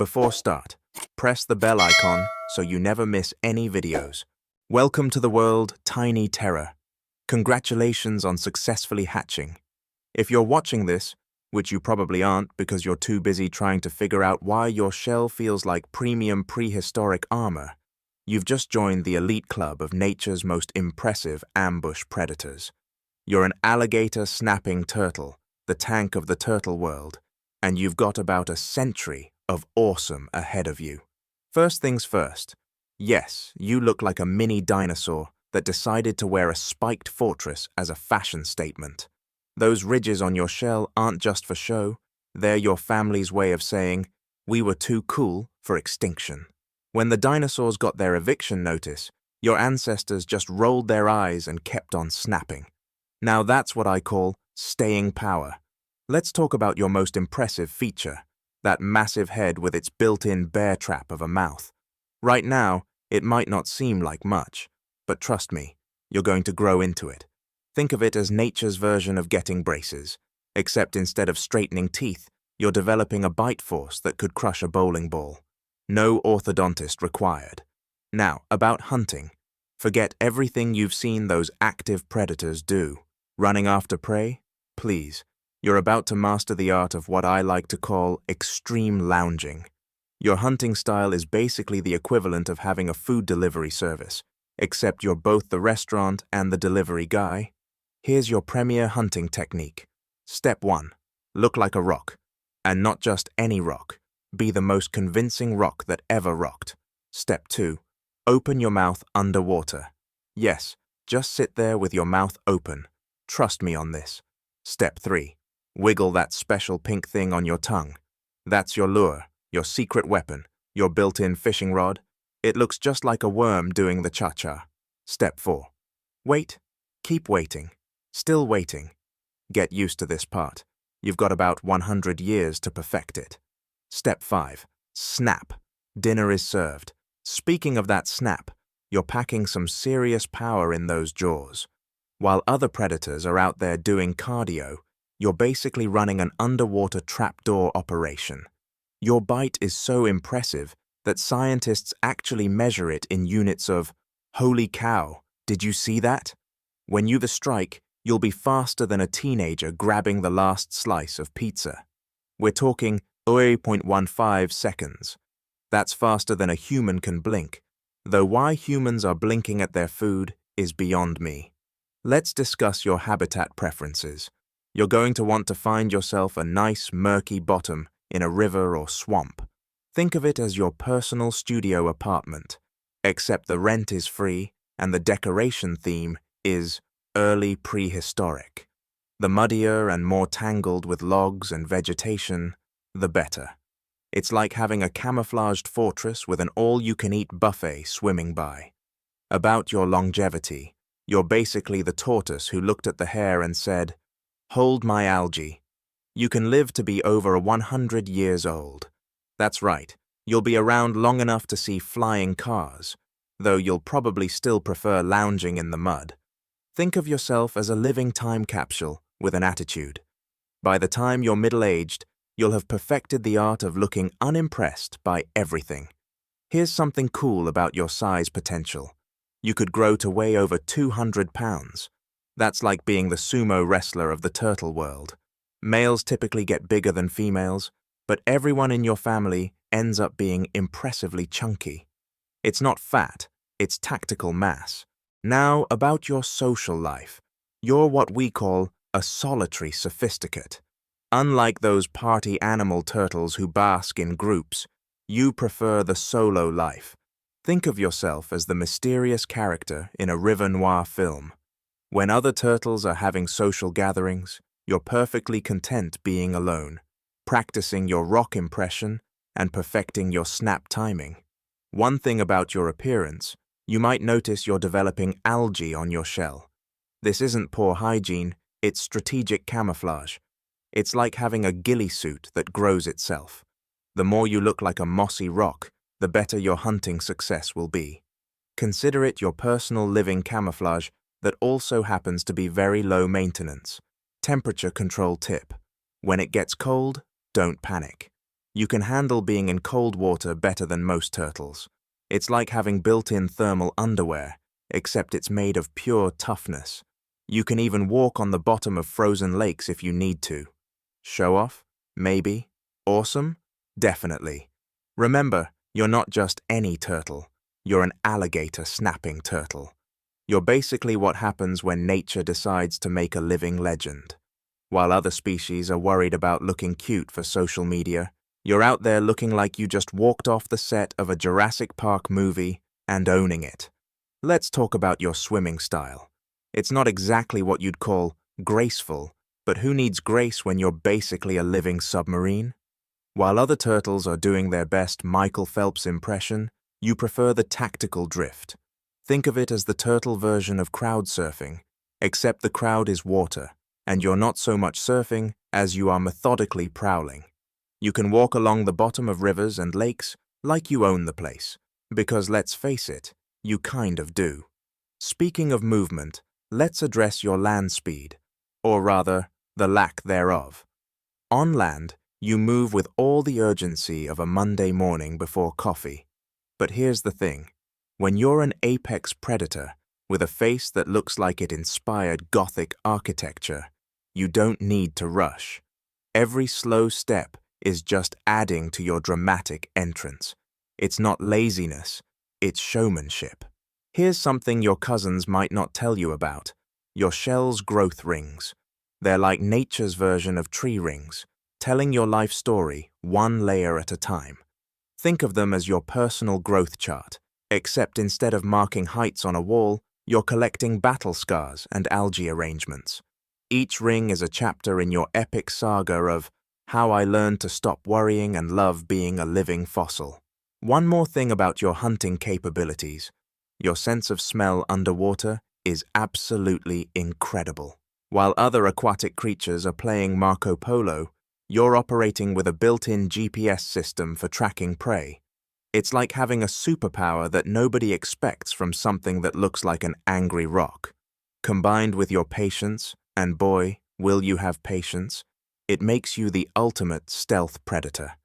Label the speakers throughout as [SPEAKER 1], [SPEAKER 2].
[SPEAKER 1] Before start, press the bell icon so you never miss any videos. Welcome to the world, Tiny Terror. Congratulations on successfully hatching. If you're watching this, which you probably aren't because you're too busy trying to figure out why your shell feels like premium prehistoric armor, you've just joined the elite club of nature's most impressive ambush predators. You're an alligator snapping turtle, the tank of the turtle world, and you've got about a century of awesome ahead of you. First things first, yes, you look like a mini dinosaur that decided to wear a spiked fortress as a fashion statement. Those ridges on your shell aren't just for show, they're your family's way of saying, we were too cool for extinction. When the dinosaurs got their eviction notice, your ancestors just rolled their eyes and kept on snapping. Now that's what I call staying power. Let's talk about your most impressive feature, that massive head with its built-in bear trap of a mouth. Right now, it might not seem like much, but trust me, you're going to grow into it. Think of it as nature's version of getting braces, except instead of straightening teeth, you're developing a bite force that could crush a bowling ball. No orthodontist required. Now, about hunting. Forget everything you've seen those active predators do. Running after prey? Please. You're about to master the art of what I like to call extreme lounging. Your hunting style is basically the equivalent of having a food delivery service, except you're both the restaurant and the delivery guy. Here's your premier hunting technique. Step 1. Look like a rock. And not just any rock. Be the most convincing rock that ever rocked. Step 2. Open your mouth underwater. Yes, just sit there with your mouth open. Trust me on this. Step 3. Wiggle that special pink thing on your tongue. That's your lure, your secret weapon, your built-in fishing rod. It looks just like a worm doing the cha-cha. Step 4. Wait. Keep waiting. Still waiting. Get used to this part. You've got about 100 years to perfect it. Step 5. Snap. Dinner is served. Speaking of that snap, you're packing some serious power in those jaws. While other predators are out there doing cardio, you're basically running an underwater trapdoor operation. Your bite is so impressive that scientists actually measure it in units of, holy cow, did you see that? When you strike, you'll be faster than a teenager grabbing the last slice of pizza. We're talking 0.15 seconds. That's faster than a human can blink, though why humans are blinking at their food is beyond me. Let's discuss your habitat preferences. You're going to want to find yourself a nice, murky bottom in a river or swamp. Think of it as your personal studio apartment, except the rent is free and the decoration theme is early prehistoric. The muddier and more tangled with logs and vegetation, the better. It's like having a camouflaged fortress with an all-you-can-eat buffet swimming by. About your longevity, you're basically the tortoise who looked at the hare and said, hold my algae. You can live to be over 100 years old. That's right, you'll be around long enough to see flying cars, though you'll probably still prefer lounging in the mud. Think of yourself as a living time capsule with an attitude. By the time you're middle-aged, you'll have perfected the art of looking unimpressed by everything. Here's something cool about your size potential. You could grow to weigh over 200 pounds. That's like being the sumo wrestler of the turtle world. Males typically get bigger than females, but everyone in your family ends up being impressively chunky. It's not fat, it's tactical mass. Now, about your social life. You're what we call a solitary sophisticate. Unlike those party animal turtles who bask in groups, you prefer the solo life. Think of yourself as the mysterious character in a River Noir film. When other turtles are having social gatherings, you're perfectly content being alone, practicing your rock impression and perfecting your snap timing. One thing about your appearance, you might notice you're developing algae on your shell. This isn't poor hygiene, it's strategic camouflage. It's like having a ghillie suit that grows itself. The more you look like a mossy rock, the better your hunting success will be. Consider it your personal living camouflage that also happens to be very low maintenance. Temperature control tip. When it gets cold, don't panic. You can handle being in cold water better than most turtles. It's like having built-in thermal underwear, except it's made of pure toughness. You can even walk on the bottom of frozen lakes if you need to. Show off? Maybe. Awesome? Definitely. Remember, you're not just any turtle. You're an alligator snapping turtle. You're basically what happens when nature decides to make a living legend. While other species are worried about looking cute for social media, you're out there looking like you just walked off the set of a Jurassic Park movie and owning it. Let's talk about your swimming style. It's not exactly what you'd call graceful, but who needs grace when you're basically a living submarine? While other turtles are doing their best Michael Phelps impression, you prefer the tactical drift. Think of it as the turtle version of crowd surfing, except the crowd is water, and you're not so much surfing as you are methodically prowling. You can walk along the bottom of rivers and lakes like you own the place, because let's face it, you kind of do. Speaking of movement, let's address your land speed, or rather, the lack thereof. On land, you move with all the urgency of a Monday morning before coffee. But here's the thing. When you're an apex predator with a face that looks like it inspired Gothic architecture, you don't need to rush. Every slow step is just adding to your dramatic entrance. It's not laziness, it's showmanship. Here's something your cousins might not tell you about. Your shell's growth rings. They're like nature's version of tree rings, telling your life story one layer at a time. Think of them as your personal growth chart, except instead of marking heights on a wall, you're collecting battle scars and algae arrangements. Each ring is a chapter in your epic saga of how I learned to stop worrying and love being a living fossil. One more thing about your hunting capabilities. Your sense of smell underwater is absolutely incredible. While other aquatic creatures are playing Marco Polo, you're operating with a built-in GPS system for tracking prey. It's like having a superpower that nobody expects from something that looks like an angry rock. Combined with your patience, and boy, will you have patience, it makes you the ultimate stealth predator.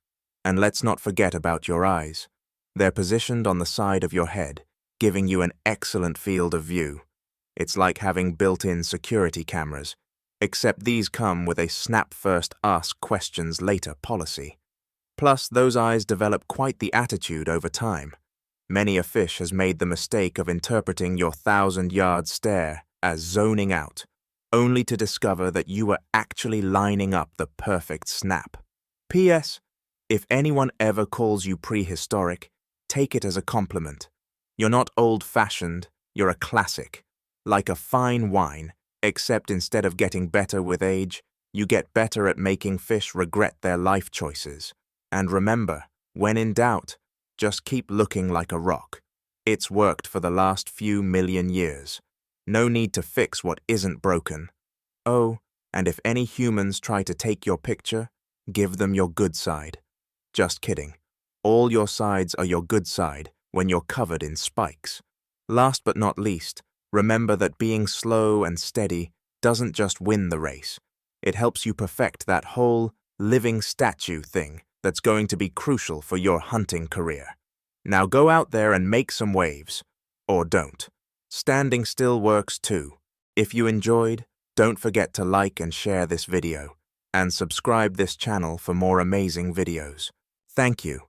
[SPEAKER 1] And let's not forget about your eyes. They're positioned on the side of your head, giving you an excellent field of view. It's like having built-in security cameras, except these come with a snap first, ask questions later policy. Plus, those eyes develop quite the attitude over time. Many a fish has made the mistake of interpreting your 1,000-yard stare as zoning out, only to discover that you were actually lining up the perfect snap. P.S. If anyone ever calls you prehistoric, take it as a compliment. You're not old-fashioned, you're a classic. Like a fine wine, except instead of getting better with age, you get better at making fish regret their life choices. And remember, when in doubt, just keep looking like a rock. It's worked for the last few million years. No need to fix what isn't broken. Oh, and if any humans try to take your picture, give them your good side. Just kidding. All your sides are your good side when you're covered in spikes. Last but not least, remember that being slow and steady doesn't just win the race. It helps you perfect that whole living statue thing that's going to be crucial for your hunting career. Now go out there and make some waves. Or don't. Standing still works too. If you enjoyed, don't forget to like and share this video, and subscribe this channel for more amazing videos. Thank you.